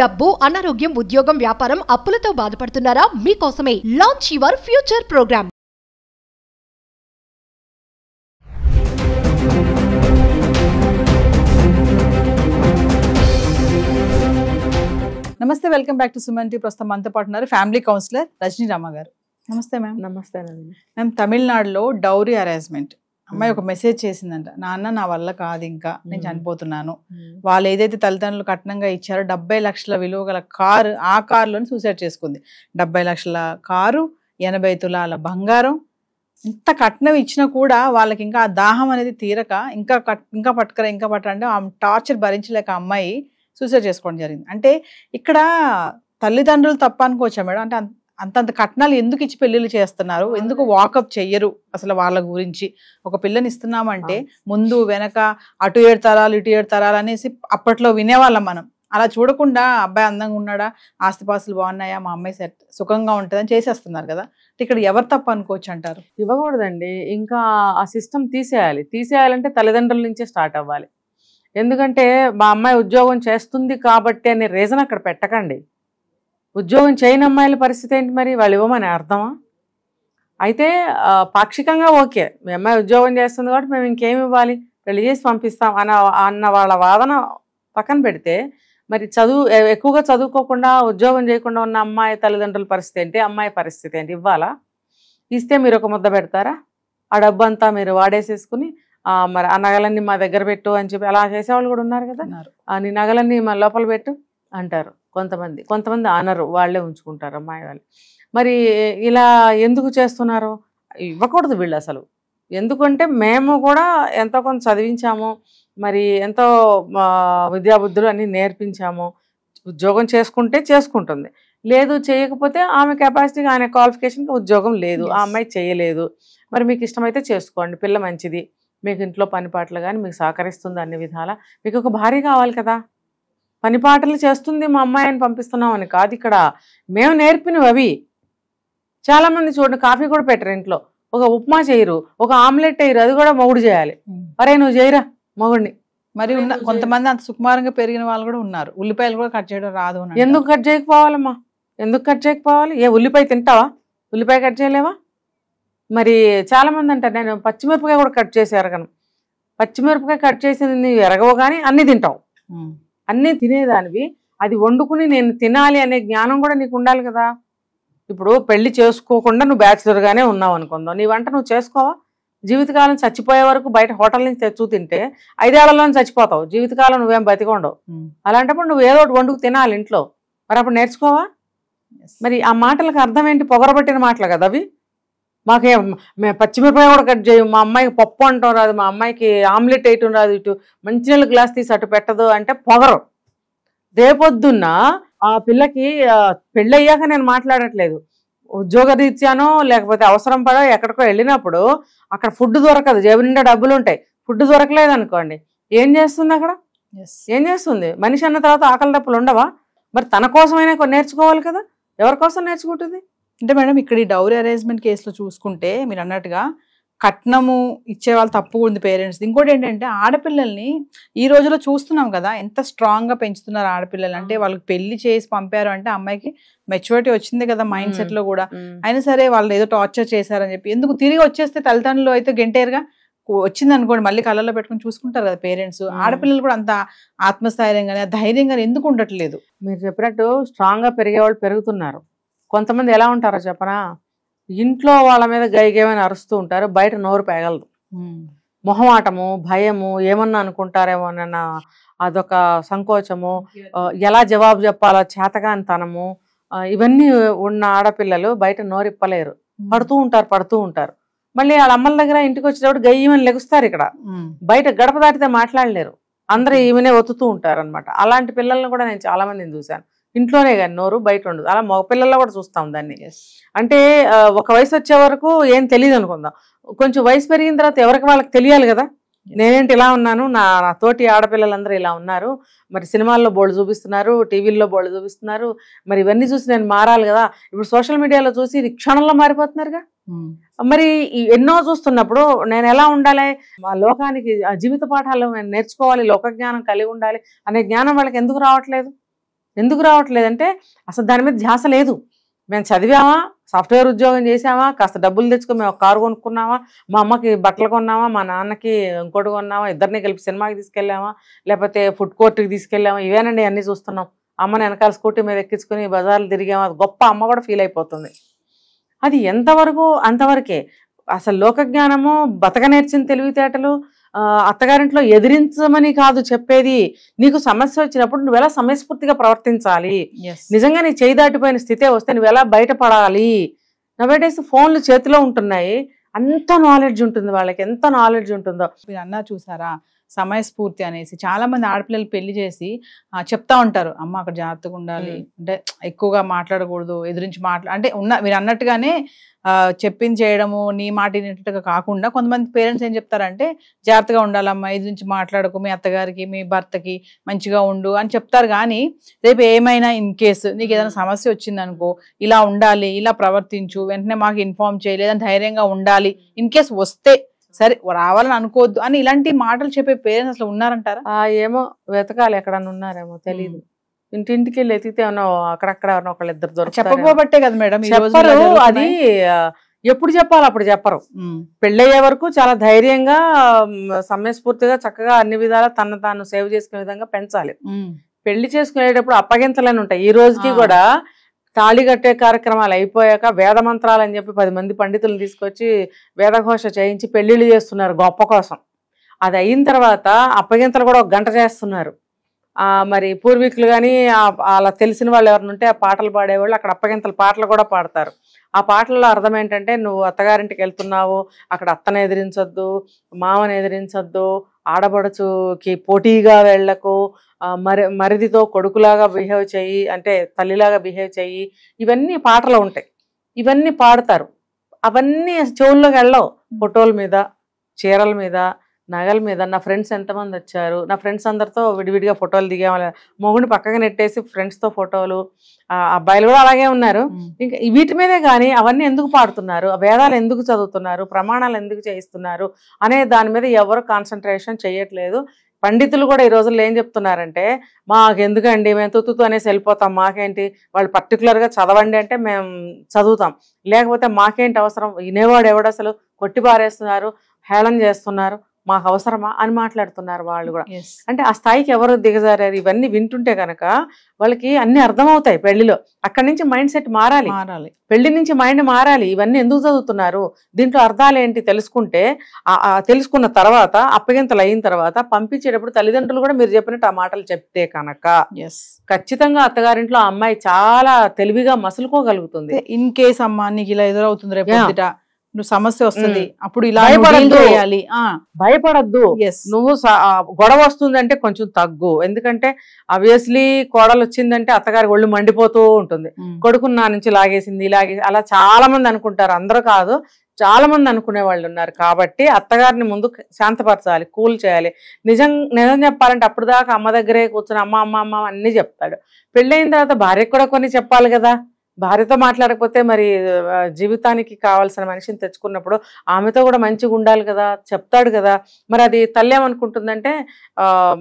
డబ్బు, అనారోగ్యం, ఉద్యోగం, వ్యాపారం, అప్పులతో బాధపడుతున్నారా? మీకోసమే లాంచ్ యువర్ ఫ్యూచర్ ప్రోగ్రామ్. నమస్తే, welcome back to Suman TV. ప్రస్తుతం మనతో పాటు ఉన్నారు ఫ్యామిలీ కౌన్సిలర్ రజనీ రామ గారు. నమస్తే మ్యామ్. నమస్తే మ్యామ్, తమిళనాడులో డౌరీ అరేంజ్మెంట్ అమ్మాయి ఒక మెసేజ్ చేసిందంట. నాన్న, నా వల్ల కాదు, ఇంకా నేను చనిపోతున్నాను. వాళ్ళు ఏదైతే తల్లిదండ్రులు కట్నంగా ఇచ్చారో 70 లక్షల విలువ గల కారు, ఆ కారులోని సూసైడ్ చేసుకుంది. 70 లక్షల కారు, 80 తులాల బంగారం, ఇంత కట్నం ఇచ్చినా కూడా వాళ్ళకి ఇంకా ఆ దాహం అనేది తీరక ఇంకా పట్టరంటే ఆ టార్చర్ భరించలేక అమ్మాయి సూసైడ్ చేసుకోవడం జరిగింది. అంటే ఇక్కడ తల్లిదండ్రులు తప్ప అనుకోవచ్చా మేడం? అంటే అంతంత కట్నాలు ఎందుకు ఇచ్చి పెళ్లిళ్ళు చేస్తున్నారు? ఎందుకు వాకప్ చెయ్యరు? అసలు వాళ్ళ గురించి ఒక పిల్లని ఇస్తున్నామంటే ముందు వెనక అటు 7 తరాలు ఇటు 7 తరాలు అనేసి అప్పట్లో వినేవాళ్ళం మనం. అలా చూడకుండా అబ్బాయి అందంగా ఉన్నాడా, ఆస్తిపాస్తులు బాగున్నాయా, మా అమ్మాయి సుఖంగా ఉంటుందని చేసేస్తున్నారు కదా. ఇక్కడ ఎవరు తప్ప అనుకోవచ్చు అంటారు? ఇవ్వకూడదండి. ఇంకా ఆ సిస్టమ్ తీసేయాలంటే తల్లిదండ్రుల నుంచే స్టార్ట్ అవ్వాలి. ఎందుకంటే మా అమ్మాయి ఉద్యోగం చేస్తుంది కాబట్టి అనే రీజన్ అక్కడ పెట్టకండి. ఉద్యోగం చేయని అమ్మాయిల పరిస్థితి ఏంటి మరి? వాళ్ళు ఇవ్వమని అర్థమా? అయితే పాక్షికంగా ఓకే, మీ అమ్మాయి ఉద్యోగం చేస్తుంది కాబట్టి మేము ఇంకేమి ఇవ్వాలి, పెళ్లి చేసి పంపిస్తాం అన్న వాళ్ళ వాదన పక్కన పెడితే, మరి ఎక్కువగా చదువుకోకుండా ఉద్యోగం చేయకుండా ఉన్న అమ్మాయి తల్లిదండ్రుల పరిస్థితి ఏంటి, అమ్మాయి పరిస్థితి ఏంటి? ఇవ్వాలా? ఇస్తే మీరు ఒక ముద్ద పెడతారా? ఆ డబ్బు అంతా మీరు వాడేసేసుకుని మరి ఆ నగలన్నీ మా దగ్గర పెట్టు అని చెప్పి అలా చేసేవాళ్ళు కూడా ఉన్నారు కదా. నీ నగలన్నీ మా లోపల పెట్టు అంటారు కొంతమంది అనరు, వాళ్ళే ఉంచుకుంటారు అమ్మాయి వాళ్ళు. మరి ఇలా ఎందుకు చేస్తున్నారు? ఇవ్వకూడదు వీళ్ళు అసలు. ఎందుకంటే మేము కూడా ఎంతో కొంత చదివించాము, మరి ఎంతో విద్యాబుద్ధులు అన్నీ నేర్పించాము. ఉద్యోగం చేసుకుంటే చేసుకుంటుంది, లేదు చేయకపోతే ఆమె కెపాసిటీకి, ఆమె క్వాలిఫికేషన్కి ఉద్యోగం లేదు, ఆ అమ్మాయి చేయలేదు. మరి మీకు ఇష్టమైతే చేసుకోండి, పిల్ల మంచిది, మీకు ఇంట్లో పనిపాట్లు కానీ మీకు సహకరిస్తుంది అన్ని విధాలా. మీకు ఒక భార్య కావాలి కదా, పనిపాటలు చేస్తుంది మా అమ్మాయిని పంపిస్తున్నాం అని కాదు. ఇక్కడ మేము నేర్పినవి అవి. చాలామంది చూడండి, కాఫీ కూడా పెట్టరు ఇంట్లో, ఒక ఉప్మా చేయరు, ఒక ఆమ్లెట్ వేయరు, అది కూడా మొగుడు చేయాలి. అరే నువ్వు చేయరా మొగుడిని. మరి కొంతమంది అంత సుకుమారంగా పెరిగిన వాళ్ళు కూడా ఉన్నారు, ఉల్లిపాయలు కూడా కట్ చేయడం రాదు. ఎందుకు కట్ చేయకపోవాలమ్మా? ఎందుకు కట్ చేయకపోవాలి? ఉల్లిపాయ తింటావా? ఉల్లిపాయ కట్ చేయలేవా? మరి చాలామంది అంటారు నేను పచ్చిమిరపకాయ కూడా కట్ చేసి ఎరగను. పచ్చిమిరపకాయ కట్ చేసింది నీవు ఎరగవు కానీ అన్నీ తింటావు. అన్నీ తినేదానివి, అది వండుకుని నేను తినాలి అనే జ్ఞానం కూడా నీకు ఉండాలి కదా. ఇప్పుడు పెళ్లి చేసుకోకుండా నువ్వు బ్యాచులర్గానే ఉన్నావు అనుకుందాం, నీ వంట నువ్వు చేసుకోవా? జీవితకాలం చచ్చిపోయే వరకు బయట హోటల్ నుంచి తెచ్చు తింటే 5 ఏళ్లలోనే చచ్చిపోతావు, జీవితకాలం నువ్వేం బతికొండవు. అలాంటప్పుడు నువ్వు ఏదో ఒకటి వండుకు తినాలి ఇంట్లో, మరి అప్పుడు నేర్చుకోవా? మరి ఆ మాటలకు అర్థం ఏంటి? పొగరబట్టిన మాటలు కదా అవి. మేము పచ్చిమిరపకాయ కూడా కట్ చేయం, మా అమ్మాయికి పప్పు అంటాం రాదు, మా అమ్మాయికి ఆమ్లెట్ వేయటం రాదు, ఇటు మంచినీళ్ళ గ్లాస్ తీసి అటు పెట్టదు అంటే పొగరు. రేపొద్దున్న ఆ పిల్లకి పెళ్ళయ్యాక నేను మాట్లాడట్లేదు, ఉద్యోగ రీత్యానో లేకపోతే అవసరం పడో ఎక్కడికో వెళ్ళినప్పుడు అక్కడ ఫుడ్ దొరకదు, జేబు నిండా డబ్బులు ఉంటాయి, ఫుడ్ దొరకలేదు అనుకోండి, ఏం చేస్తుంది అక్కడ? ఏం చేస్తుంది? మనిషి అన్న తర్వాత ఆకలి డప్పులు ఉండవా? మరి తన కోసమైనా నేర్చుకోవాలి కదా, ఎవరి కోసం నేర్చుకుంటుంది? అంటే మేడం, ఇక్కడ ఈ డౌరీ అరేంజ్మెంట్ కేసులో చూసుకుంటే మీరు అన్నట్టుగా కట్నము ఇచ్చే వాళ్ళు తప్పు ఉంది పేరెంట్స్. ఇంకోటి ఏంటంటే ఆడపిల్లల్ని ఈ రోజులో చూస్తున్నాం కదా, ఎంత స్ట్రాంగ్ గా పెంచుతున్నారు ఆడపిల్లలు. అంటే వాళ్ళకి పెళ్లి చేసి పంపారు అంటే అమ్మాయికి మెచ్యూరిటీ వచ్చింది కదా మైండ్ సెట్ లో కూడా. అయినా సరే వాళ్ళు ఏదో టార్చర్ చేశారని చెప్పి ఎందుకు తిరిగి వచ్చేస్తే తల్లిదండ్రులు అయితే గెంటేరుగా వచ్చింది అనుకోండి, మళ్ళీ కళ్ళలో పెట్టుకుని చూసుకుంటారు కదా పేరెంట్స్. ఆడపిల్లలు కూడా అంత ఆత్మస్థైర్యంగానే ధైర్యంగానే ఎందుకు ఉండట్లేదు? మీరు చెప్పినట్టు స్ట్రాంగ్ గా పెరిగేవాళ్ళు పెరుగుతున్నారు. కొంతమంది ఎలా ఉంటారో చెప్పనా, ఇంట్లో వాళ్ళ మీద గైగేమని అరుస్తూ ఉంటారు, బయట నోరు పేగలదు. మొహమాటము, భయము, ఏమన్నా అనుకుంటారేమోనన్న అదొక సంకోచము, ఎలా జవాబు చెప్పాలో చేతకానితనము, ఇవన్నీ ఉన్న ఆడపిల్లలు బయట నోరిప్పలేరు, పడుతూ ఉంటారు. మళ్ళీ వాళ్ళ అమ్మల దగ్గర ఇంటికి వచ్చేటప్పుడు గయ్యమని లెగుస్తారు. ఇక్కడ బయట గడప దాటితే మాట్లాడలేరు, అందరూ ఈమెనే ఒత్తుతూ ఉంటారు అనమాట. అలాంటి పిల్లల్ని కూడా నేను చాలా మందిని చూశాను. ఇంట్లోనే కానీ నోరు బయట ఉండదు. అలా మగ పిల్లల్లో కూడా చూస్తాం దాన్ని. అంటే ఒక వయసు వచ్చే వరకు ఏం తెలియదు అనుకుందాం, కొంచెం వయసు పెరిగిన తర్వాత ఎవరికి వాళ్ళకి తెలియాలి కదా, నేనేంటి ఇలా ఉన్నాను, నా తోటి ఆడపిల్లలందరూ ఇలా ఉన్నారు, మరి సినిమాల్లో బోర్డు చూపిస్తున్నారు, టీవీల్లో బోర్డు చూపిస్తున్నారు, మరి ఇవన్నీ చూసి నేను మారాలి కదా. ఇప్పుడు సోషల్ మీడియాలో చూసి ఇది క్షణంలో మారిపోతున్నారుగా. మరి ఎన్నో చూస్తున్నప్పుడు నేను ఎలా ఉండాలి, ఆ లోకానికి ఆ జీవిత పాఠాలు నేను నేర్చుకోవాలి, లోక జ్ఞానం కలిగి ఉండాలి అనే జ్ఞానం వాళ్ళకి ఎందుకు రావట్లేదు? ఎందుకు రావట్లేదంటే అసలు దాని మీద ధ్యాస లేదు. మేము చదివామా, సాఫ్ట్వేర్ ఉద్యోగం చేసామా, కాస్త డబ్బులు తెచ్చుకొని మేము ఒక కారు కొనుక్కున్నామా, మా అమ్మకి బట్టలు కొన్నామా, మా నాన్నకి ఇంకోటి కొన్నామా, ఇద్దరిని కలిపి సినిమాకి తీసుకెళ్ళామా, లేకపోతే ఫుడ్ కోర్ట్కి తీసుకెళ్ళామా, ఇవేనండి అన్నీ చూస్తున్నాం. అమ్మని వెనకాల స్కూటీ మీద ఎక్కించుకుని బజార్లు తిరిగామా, అది గొప్ప అమ్మ కూడా ఫీల్ అయిపోతుంది. అది ఎంతవరకు అంతవరకే. అసలు లోకజ్ఞానము, బతక నేర్చిన తెలివితేటలు అత్తగారింట్లో ఎదిరించమని కాదు చెప్పేది. నీకు సమస్య వచ్చినప్పుడు నువ్వు ఎలా సమయస్ఫూర్తిగా ప్రవర్తించాలి, నిజంగా నీ చేయి దాటిపోయిన స్థితే వస్తే నువ్వు ఎలా బయటపడాలి. నవేడేస్ ఫోన్లు చేతిలో ఉంటున్నాయి, అంత నాలెడ్జ్ ఉంటుంది వాళ్ళకి, ఎంత నాలెడ్జ్ ఉంటుందో. మీరు అన్నా చూసారా సమయస్ఫూర్తి అనేసి, చాలా మంది ఆడపిల్లలు పెళ్లి చేసి చెప్తా ఉంటారు, అమ్మ అక్కడ జాగ్రత్తగా ఉండాలి, అంటే ఎక్కువగా మాట్లాడకూడదు, ఎదురించి అంటే మీరు అన్నట్టుగానే చెప్పింది చేయడము, నీ మాట వినేటట్టుగా కాకుండా కొంతమంది పేరెంట్స్ ఏం చెప్తారంటే జాగ్రత్తగా ఉండాలమ్మా, ఎదురించి మాట్లాడకు, మీ అత్తగారికి మీ భర్తకి మంచిగా ఉండు అని చెప్తారు. కానీ రేపు ఏమైనా ఇన్ కేసు నీకు ఏదైనా సమస్య వచ్చిందనుకో, ఇలా ఉండాలి, ఇలా ప్రవర్తించు, వెంటనే మాకు ఇన్ఫార్మ్ చేయలేదని ధైర్యంగా ఉండాలి, ఇన్ కేసు వస్తే సరే రావాలని అనుకోవద్దు అని ఇలాంటి మాటలు చెప్పే పేరెంట్స్ అసలు ఉన్నారంటారా? ఏమో వెతకాలి, ఎక్కడన్నా ఉన్నారేమో తెలియదు. ఇంటింటికి వెళ్ళి ఎతికితే అక్కడక్కడ ఒకళ్ళు ఇద్దరు దొరకరు. చెప్పకపోబట్టే కదా మేడం చెప్పరు. అది ఎప్పుడు చెప్పాలి అప్పుడు చెప్పరు. పెళ్ళయ్యే వరకు చాలా ధైర్యంగా సమయస్ఫూర్తిగా చక్కగా అన్ని విధాలా తను తాను సేవ్ చేసుకునే విధంగా పెంచాలి. పెళ్లి చేసుకునేటప్పుడు అప్పగింతలని ఉంటాయి. ఈ రోజుకి కూడా తాళి కట్టే కార్యక్రమాలు అయిపోయాక వేద మంత్రాలు అని చెప్పి 10 మంది పండితులను తీసుకొచ్చి వేదఘోష చేయించి పెళ్లిళ్ళు చేస్తున్నారు గొప్ప కోసం. అది అయిన తర్వాత అప్పగింతలు కూడా 1 గంట చేస్తున్నారు. మరి పూర్వీకులు కానీ అలా తెలిసిన వాళ్ళు ఎవరిని ఉంటే ఆ పాటలు పాడేవాళ్ళు అక్కడ అప్పగింతల పాటలు కూడా పాడతారు. ఆ పాటల్లో అర్థం ఏంటంటే, నువ్వు అత్తగారింటికి వెళ్తున్నావు, అక్కడ అత్తను ఎదిరించొద్దు, మామని ఎదిరించొద్దు, ఆడబడుచుకి పోటీగా వెళ్ళకు, మరిదితో కొడుకులాగా బిహేవ్ చెయ్యి, అంటే తల్లిలాగా బిహేవ్ చెయ్యి, ఇవన్నీ పాటలు ఉంటాయి. ఇవన్నీ పాడతారు. అవన్నీ చెవుల్లోకి వెళ్ళవు. ఫోటోల మీద, చీరల మీద, నగల మీద. నా ఫ్రెండ్స్ ఎంతమంది వచ్చారు, నా ఫ్రెండ్స్ అందరితో విడివిడిగా ఫోటోలు దిగామని మొగుడిని పక్కగా నెట్టేసి ఫ్రెండ్స్తో ఫోటోలు, అబ్బాయిలు కూడా అలాగే ఉన్నారు. ఇంకా వీటి మీదే కానీ అవన్నీ ఎందుకు పాడుతున్నారు, వేదాలు ఎందుకు చదువుతున్నారు, ప్రమాణాలు ఎందుకు చేయిస్తున్నారు అనే దాని మీద ఎవరు కాన్సన్ట్రేషన్ చేయట్లేదు. పండితులు కూడా ఈ రోజుల్లో ఏం చెప్తున్నారంటే, మాకెందుకండి, మేము తుత్తుతూ అనేసి వెళ్ళిపోతాం, మాకేంటి, వాళ్ళు పర్టికులర్గా చదవండి అంటే మేము చదువుతాం, లేకపోతే మాకేంటి అవసరం, వినేవాడు ఎవడు, అసలు కొట్టి పారేస్తున్నారు, హేళన చేస్తున్నారు, మాకు అవసరమా అని మాట్లాడుతున్నారు వాళ్ళు కూడా. అంటే ఆ స్థాయికి ఎవరు దిగజారారు. ఇవన్నీ వింటుంటే కనుక వాళ్ళకి అన్ని అర్థమవుతాయి. పెళ్లిలో అక్కడి నుంచి మైండ్ సెట్ మారాలి, పెళ్లి నుంచి మైండ్ మారాలి. ఇవన్నీ ఎందుకు చదువుతున్నారు, దీంట్లో అర్థాలు ఏంటి తెలుసుకుంటే, తెలుసుకున్న తర్వాత అప్పగింతలు అయిన తర్వాత పంపించేటప్పుడు తల్లిదండ్రులు కూడా మీరు చెప్పినట్టు ఆ మాటలు చెప్తే కనుక ఖచ్చితంగా అత్తగారింట్లో ఆ అమ్మాయి చాలా తెలివిగా మసులుకోగలుగుతుంది. ఇన్ కేస్ అమ్మా నీకు ఇలా ఎదురవుతుంది, రేపు నువ్వు సమస్య వస్తుంది, అప్పుడు ఇలా భయపడద్దు. నువ్వు గొడవ వస్తుందంటే కొంచెం తగ్గు. ఎందుకంటే ఆబ్వియస్లీ కోడలు వచ్చిందంటే అత్తగారి ఒళ్ళు మండిపోతూ ఉంటుంది, కొడుకుని నా నుంచి లాగేసింది లాగేసి, అలా చాలా మంది అనుకుంటారు. అందరూ కాదు, చాలా మంది అనుకునే వాళ్ళు ఉన్నారు. కాబట్టి అత్తగారిని ముందు శాంతపరచాలి, కూల్ చేయాలి. నిజం చెప్పాలంటే అప్పుడు దాకా అమ్మ దగ్గరే కూర్చొని అమ్మ అమ్మ అమ్మ అన్నీ చెప్తాడు. పెళ్ళైన తర్వాత భార్యకు కూడా కొన్ని చెప్పాలి కదా. భార్యతో మాట్లాడకపోతే మరి జీవితానికి కావాల్సిన మనిషిని తెచ్చుకున్నప్పుడు ఆమెతో కూడా మంచిగా ఉండాలి కదా, చెప్తాడు కదా. మరి అది తల్లి ఏమనుకుంటుందంటే,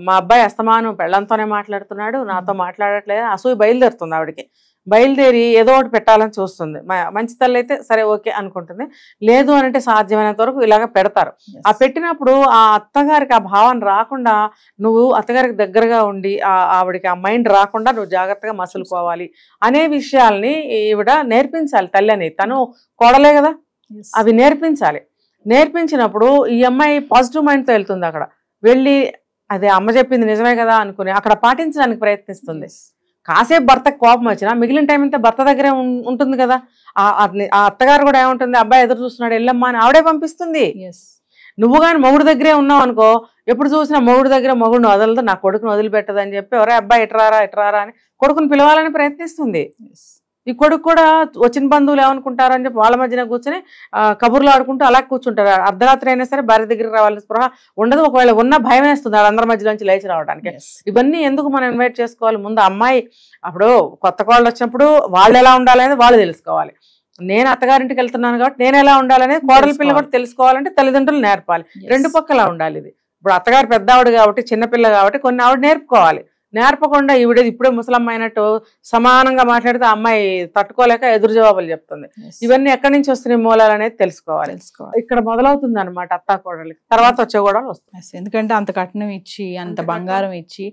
మా అబ్బాయి అస్తమానం పెళ్ళంతోనే మాట్లాడుతున్నాడు, నాతో మాట్లాడట్లేదు, అసూయ బయలుదేరుతుంది ఆవిడకి. బయలుదేరి ఏదో ఒకటి పెట్టాలని చూస్తుంది. మంచి తల్లి అయితే సరే ఓకే అనుకుంటుంది. లేదు అని అంటే సాధ్యమైనంత వరకు ఇలాగ పెడతారు. ఆ పెట్టినప్పుడు ఆ అత్తగారికి ఆ భావన రాకుండా నువ్వు అత్తగారికి దగ్గరగా ఉండి ఆవిడకి ఆ మైండ్ రాకుండా నువ్వు జాగ్రత్తగా మసులుకోవాలి అనే విషయాల్ని ఈవిడ నేర్పించాలి. తల్లి అని, తను కోడలే కదా, అవి నేర్పించాలి. నేర్పించినప్పుడు ఈ అమ్మాయి పాజిటివ్ మైండ్తో వెళ్తుంది. అక్కడ వెళ్ళి అదే అమ్మ చెప్పింది నిజమే కదా అనుకుని అక్కడ పాటించడానికి ప్రయత్నిస్తుంది. కాసేపు భర్తకు కోపం వచ్చినా మిగిలిన టైం అంతా భర్త దగ్గరే ఉంటుంది కదా. ఆ అత్తగారు కూడా ఏముంటుంది, అబ్బాయి ఎదురు చూస్తున్నాడు వెళ్ళమ్మా అని ఆవిడే పంపిస్తుంది. నువ్వు కానీ మొగుడు దగ్గరే ఉన్నావు అనుకో, ఎప్పుడు చూసినా మొగుడు దగ్గర మొగుడిని వదలదు, నా కొడుకుని వదిలిపెట్టదని చెప్పి ఎవరే అబ్బాయి ఇట్రారా అని కొడుకుని పిలవాలని ప్రయత్నిస్తుంది. ఈ కొడుకు కూడా వచ్చిన బంధువులు ఏమనుకుంటారు అని చెప్పి వాళ్ళ మధ్యన కూర్చొని కబుర్లు ఆడుకుంటూ అలా కూర్చుంటారు. అర్ధరాత్రి అయినా సరే భార్య దగ్గరికి రావాలని స్పృహ ఉండదు. ఒకవేళ ఉన్న భయం వేస్తుంది వాళ్ళందరి మధ్యలోంచి లేచి రావడానికి. ఇవన్నీ ఎందుకు మనం ఇన్వైట్ చేసుకోవాలి? ముందు అమ్మాయి అప్పుడు కొత్త కోళ్ళు వచ్చినప్పుడు వాళ్ళు ఎలా ఉండాలనేది వాళ్ళు తెలుసుకోవాలి. నేను అత్తగారింటికి వెళ్తున్నాను కాబట్టి నేను ఎలా ఉండాలనేది కోడలి పిల్ల కూడా తెలుసుకోవాలంటే తల్లిదండ్రులు నేర్పాలి. రెండు పక్కలా ఉండాలి. ఇది ఇప్పుడు అత్తగారు పెద్ద ఆవిడ కాబట్టి చిన్నపిల్ల కాబట్టి కొన్ని ఆవిడ నేర్పుకోవాలి. నేర్పకుండా ఈవిడ ఇప్పుడే ముసలమ్మ అయినట్టు సమానంగా మాట్లాడితే ఆ అమ్మాయి తట్టుకోలేక ఎదురు జవాబులు చెప్తుంది. ఇవన్నీ ఎక్కడి నుంచి వస్తున్నాయి మూలాలు అనేది తెలుసుకోవాలి. ఇక్కడ మొదలవుతుంది అనమాట అత్తా కోడలికి, తర్వాత వచ్చే కూడా వస్తుంది. ఎందుకంటే అంత కట్నం ఇచ్చి అంత బంగారం ఇచ్చి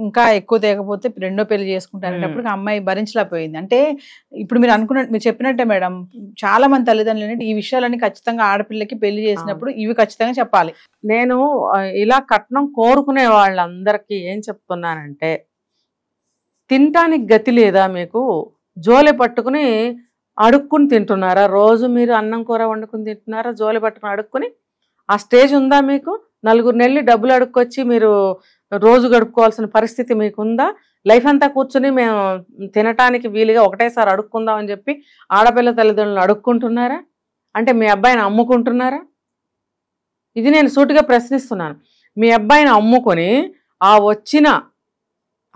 ఇంకా ఎక్కువ తేకపోతే రెండో పెళ్లి చేసుకుంటారనేటప్పుడు అమ్మాయి భరించలేకపోయింది. అంటే ఇప్పుడు మీరు చెప్పినట్టే మేడం, చాలా మంది తల్లిదండ్రులు ఈ విషయాలన్నీ ఖచ్చితంగా ఆడపిల్లకి పెళ్లి చేసినప్పుడు ఇవి ఖచ్చితంగా చెప్పాలి. నేను ఇలా కట్నం కోరుకునే వాళ్ళందరికీ ఏం చెప్తున్నానంటే, తినటానికి గతి లేదా మీకు? జోలె పట్టుకుని అడుక్కుని తింటున్నారా? రోజు మీరు అన్నం కూర వండుకుని తింటున్నారా? జోలె పట్టుకుని అడుక్కుని ఆ స్టేజ్ ఉందా మీకు? 4 నెలలు డబ్బులు అడుక్కొచ్చి మీరు రోజు గడుపుకోవాల్సిన పరిస్థితి మీకుందా? లైఫ్ అంతా కూర్చుని మేము తినటానికి వీలుగా ఒకటేసారి అడుక్కుందాం అని చెప్పి ఆడపిల్ల తల్లిదండ్రులను అడుక్కుంటున్నారా? అంటే మీ అబ్బాయిని అమ్ముకుంటున్నారా? ఇది నేను సూటిగా ప్రశ్నిస్తున్నాను. మీ అబ్బాయిని అమ్ముకొని ఆ వచ్చిన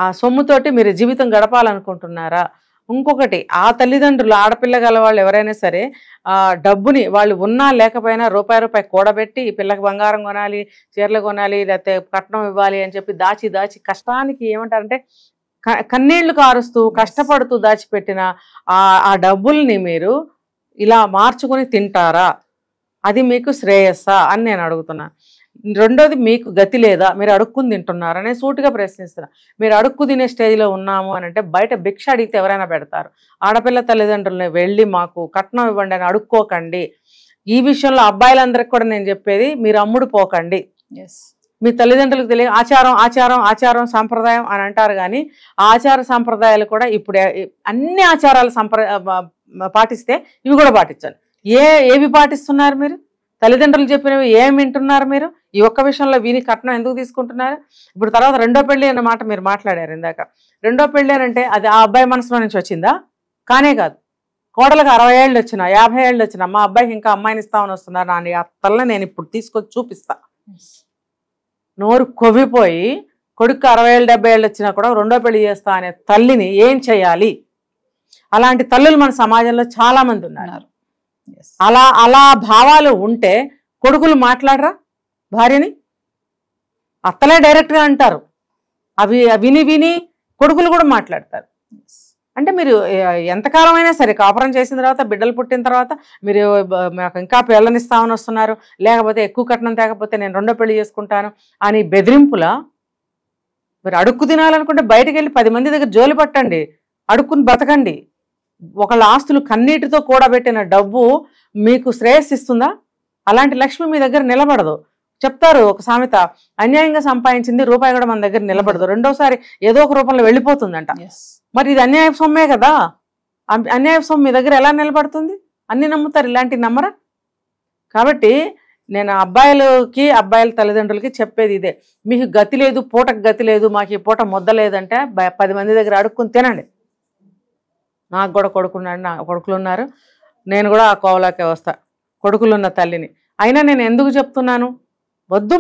ఆ సొమ్ముతోటి మీరు జీవితం గడపాలనుకుంటున్నారా? ఇంకొకటి, ఆ తల్లిదండ్రులు ఆడపిల్ల గల వాళ్ళు ఎవరైనా సరే ఆ డబ్బుని వాళ్ళు ఉన్నా లేకపోయినా రూపాయి కూడబెట్టి ఈ పిల్లకి బంగారం కొనాలి, చీరలు కొనాలి, లేకపోతే కట్నం ఇవ్వాలి అని చెప్పి దాచి కష్టానికి ఏమంటారంటే కన్నీళ్లు కారుస్తూ కష్టపడుతూ దాచిపెట్టిన ఆ డబ్బుల్ని మీరు ఇలా మార్చుకొని తింటారా? అది మీకు శ్రేయస్సా అని నేను అడుగుతున్నా. రెండోది, మీకు గతి లేదా? మీరు అడుక్కుని తింటున్నారా? నేను సూటిగా ప్రశ్నిస్తున్నా. మీరు అడుక్కు తినే స్టేజ్లో ఉన్నాము అని అంటే బయట భిక్ష అడిగితే ఎవరైనా పెడతారు. ఆడపిల్ల తల్లిదండ్రులని వెళ్ళి మాకు కట్నం ఇవ్వండి అని అడుక్కోకండి. ఈ విషయంలో అబ్బాయిలందరికీ కూడా నేను చెప్పేది, మీరు అమ్ముడు పోకండి. మీ తల్లిదండ్రులకు తెలియ ఆచారం ఆచారం ఆచారం సాంప్రదాయం అని అంటారు, కానీ ఆచార సాంప్రదాయాలు కూడా ఇప్పుడు అన్ని ఆచారాలు పాటిస్తే ఇవి కూడా పాటించాలి. ఏవి పాటిస్తున్నారు మీరు? తల్లిదండ్రులు చెప్పినవి ఏమి వింటున్నారు మీరు? ఈ ఒక్క విషయంలో వీని కట్నం ఎందుకు తీసుకుంటున్నారు? ఇప్పుడు తర్వాత రెండో పెళ్లి అన్న మాట మీరు మాట్లాడారు ఇందాక. రెండో పెళ్లి అంటే అది ఆ అబ్బాయి మనసులో నుంచి వచ్చిందా? కానే కాదు. కోడలకు 60 ఏళ్ళు వచ్చినా 50 ఏళ్ళు వచ్చినా మా అబ్బాయికి ఇంకా అమ్మాయిని ఇస్తామని వస్తున్నారు. నా అత్తల్ని నేను ఇప్పుడు తీసుకొచ్చి చూపిస్తా. నోరు కొవ్విపోయి కొడుకు 60 ఏళ్ళు 70 ఏళ్ళు వచ్చినా కూడా రెండో పెళ్లి చేస్తా అనే తల్లిని ఏం చేయాలి? అలాంటి తల్లులు మన సమాజంలో చాలా మంది ఉన్నారు. అలా భావాలు ఉంటే కొడుకులు మాట్లాడరా భార్యని? అత్తలే డైరెక్ట్గా అంటారు. అవి విని కొడుకులు కూడా మాట్లాడతారు. అంటే మీరు ఎంతకాలం అయినా సరే కాపురం చేసిన తర్వాత, బిడ్డలు పుట్టిన తర్వాత మీరు మాకు ఇంకా పిల్లనిస్తామని వస్తున్నారు, లేకపోతే ఎక్కువ కట్నం తేకపోతే నేను రెండో పెళ్లి చేసుకుంటాను అని బెదిరింపులా? మీరు అడుక్కు తినాలనుకుంటే బయటకు వెళ్ళి 10 మంది దగ్గర జోలి పట్టండి, అడుక్కుని బతకండి. ఒకళ్ళ ఆస్తులు కన్నీటితో కూడబెట్టిన డబ్బు మీకు శ్రేయస్సిస్తుందా? అలాంటి లక్ష్మి మీ దగ్గర నిలబడదు. చెప్తారు ఒక సామెత, అన్యాయంగా సంపాదించింది రూపాయి కూడా మన దగ్గర నిలబడదు, రెండోసారి ఏదో ఒక రూపంలో వెళ్ళిపోతుందంట. మరి ఇది అన్యాయ సొమ్మే కదా. అన్యాయ సొమ్ము మీ దగ్గర ఎలా నిలబడుతుంది? అన్ని నమ్ముతారు, ఇలాంటివి నమ్మరా? కాబట్టి నేను అబ్బాయిల తల్లిదండ్రులకి చెప్పేది ఇదే, మీకు గతి లేదు, పూటకు గతి లేదు, మాకు ఈ పూట ముద్ద లేదంటే 10 మంది దగ్గర అడుక్కుని తినండి. నాకు కూడా కొడుకులు ఉన్నారు, నేను కూడా ఆ కోవలాకే వస్తా, కొడుకులున్న తల్లిని. అయినా నేను ఎందుకు చెప్తున్నాను? వద్దు,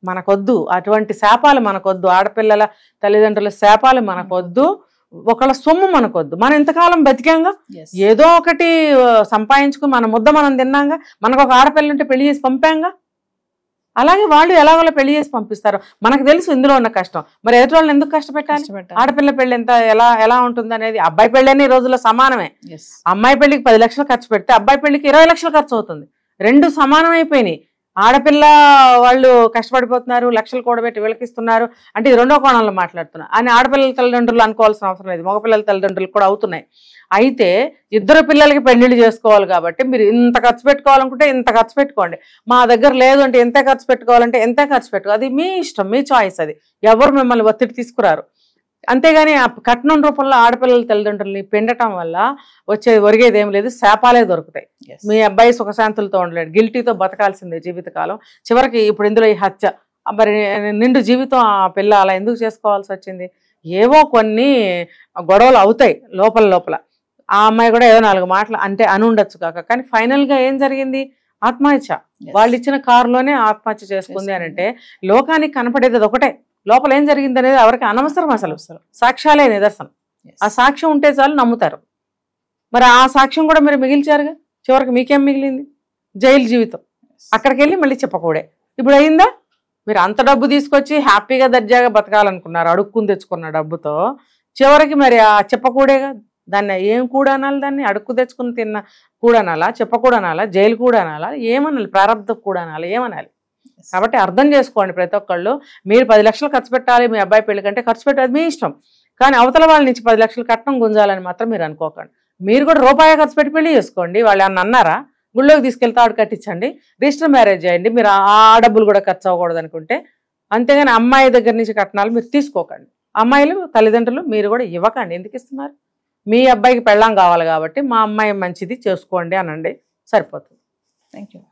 మనకొద్దు అటువంటి శాపాలు మనకొద్దు, ఆడపిల్లల తల్లిదండ్రుల శాపాలు మనకొద్దు, ఒకళ్ళ సొమ్ము మనకొద్దు. మనం ఇంతకాలం బతికాంగా, ఏదో ఒకటి సంపాదించుకుని మన ముద్ద మనం తిన్నాంగా, మనకు ఒక ఆడపిల్ల ఉంటే పెళ్లి చేసి పంపాంగా. అలాగే వాళ్ళు ఎలాగోలా పెళ్లి చేసి పంపిస్తారు. మనకు తెలుసు ఇందులో ఉన్న కష్టం, మరి ఎదుటి వాళ్ళని ఎందుకు కష్టపెట్టాలి? ఆడపిల్ల పెళ్లి ఎంత ఎలా ఉంటుంది అనేది. అబ్బాయి పెళ్లి అనే రోజుల్లో సమానమే. అమ్మాయి పెళ్లికి 10 లక్షలు ఖర్చు పెడితే అబ్బాయి పెళ్లికి 20 లక్షలు ఖర్చు అవుతుంది. రెండు సమానమైపోయినాయి. ఆడపిల్ల వాళ్ళు కష్టపడిపోతున్నారు, లక్షలు కూడబెట్టి వీళ్ళకిస్తున్నారు అంటే ఇది రెండో కోణంలో మాట్లాడుతున్నా అని ఆడపిల్లల తల్లిదండ్రులు అనుకోవాల్సిన అవసరం లేదు, మగపిల్లల తల్లిదండ్రులు కూడా అవుతున్నాయి. అయితే ఇద్దరు పిల్లలకి పెళ్లిళ్ళు చేసుకోవాలి కాబట్టి మీరు ఇంత ఖర్చు పెట్టుకోవాలనుకుంటే ఇంత ఖర్చు పెట్టుకోండి, మా దగ్గర లేదు అంటే ఎంత ఖర్చు పెట్టుకోవాలంటే ఎంత ఖర్చు పెట్టుకోవాలి, అది మీ ఇష్టం, మీ చాయిస్. అది ఎవరు మిమ్మల్ని ఒత్తిడి తీసుకురారు. అంతేగాని ఆ కట్నం రూపంలో ఆడపిల్లల తల్లిదండ్రుల్ని పెండటం వల్ల ఒరిగేది ఏం లేదు, శాపాలే దొరుకుతాయి. మీ అబ్బాయి సుఖశాంతులతో ఉండలేడు, గిల్టీతో బతకాల్సిందే జీవితకాలం. చివరికి ఇప్పుడు ఇందులో ఈ హత్య, మరి నిండు జీవితం ఆ పిల్ల అలా ఎందుకు చేసుకోవాల్సి వచ్చింది? ఏవో కొన్ని గొడవలు అవుతాయి లోపల. ఆ అమ్మాయి కూడా ఏదో 4 మాటలు అంటే అని ఉండొచ్చు కాక, కానీ ఫైనల్గా ఏం జరిగింది? ఆత్మహత్య. వాళ్ళు ఇచ్చిన కారులోనే ఆత్మహత్య చేసుకుంది అని అంటే లోకానికి కనపడేది ఒకటే, లోపల ఏం జరిగింది అనేది ఎవరికి అనవసరం. అసలు సాక్ష్యాలే నిదర్శనం. ఆ సాక్ష్యం ఉంటే చాలు నమ్ముతారు. మరి ఆ సాక్ష్యం కూడా మీరు మిగిల్చారుగా, చివరికి మీకేం మిగిలింది? జైలు జీవితం. అక్కడికి వెళ్ళి మళ్ళీ చెప్పకూడే. ఇప్పుడు అయిందా? మీరు అంత డబ్బు తీసుకొచ్చి హ్యాపీగా దర్జాగా బతకాలనుకున్నారు అడుక్కుని తెచ్చుకున్న డబ్బుతో, చివరికి మరి ఆ చెప్పకూడేగా దాన్ని ఏం కూడనాలి, దాన్ని అడుక్కు తెచ్చుకుని తిన్న కూడనాలా, చెప్పకూడనాలా, జైలు కూడనాలా, ఏమనాలి, ప్రారంభ కూడనాలా, ఏమనాలి? కాబట్టి అర్థం చేసుకోండి ప్రతి ఒక్కళ్ళు. మీరు 10 లక్షలు ఖర్చు పెట్టాలి మీ అబ్బాయి పెళ్లి కంటే, ఖర్చు పెట్టేది మీ ఇష్టం, కానీ అవతల వాళ్ళ నుంచి 10 లక్షలు కట్నం గుంజాలని మాత్రం మీరు అనుకోకండి. మీరు కూడా రూపాయి ఖర్చు పెట్టి పెళ్లి చేసుకోండి. వాళ్ళు ఏమన్నా అన్నారా? గుళ్ళోకి తీసుకెళ్తే ఆవిడ కట్టించండి, రిజిస్టర్ మ్యారేజ్ చేయండి, మీరు ఆ డబ్బులు కూడా ఖర్చు అవ్వకూడదు అనుకుంటే. అంతేగాని అమ్మాయి దగ్గర నుంచి కట్నాలు మీరు తీసుకోకండి. అమ్మాయిలు తల్లిదండ్రులు మీరు కూడా ఇవ్వకండి. ఎందుకు ఇస్తున్నారు? మీ అబ్బాయికి పెళ్ళాం కావాలి కాబట్టి మా అమ్మాయి మంచిది చేసుకోండి అనండి, సరిపోతుంది. Thank you.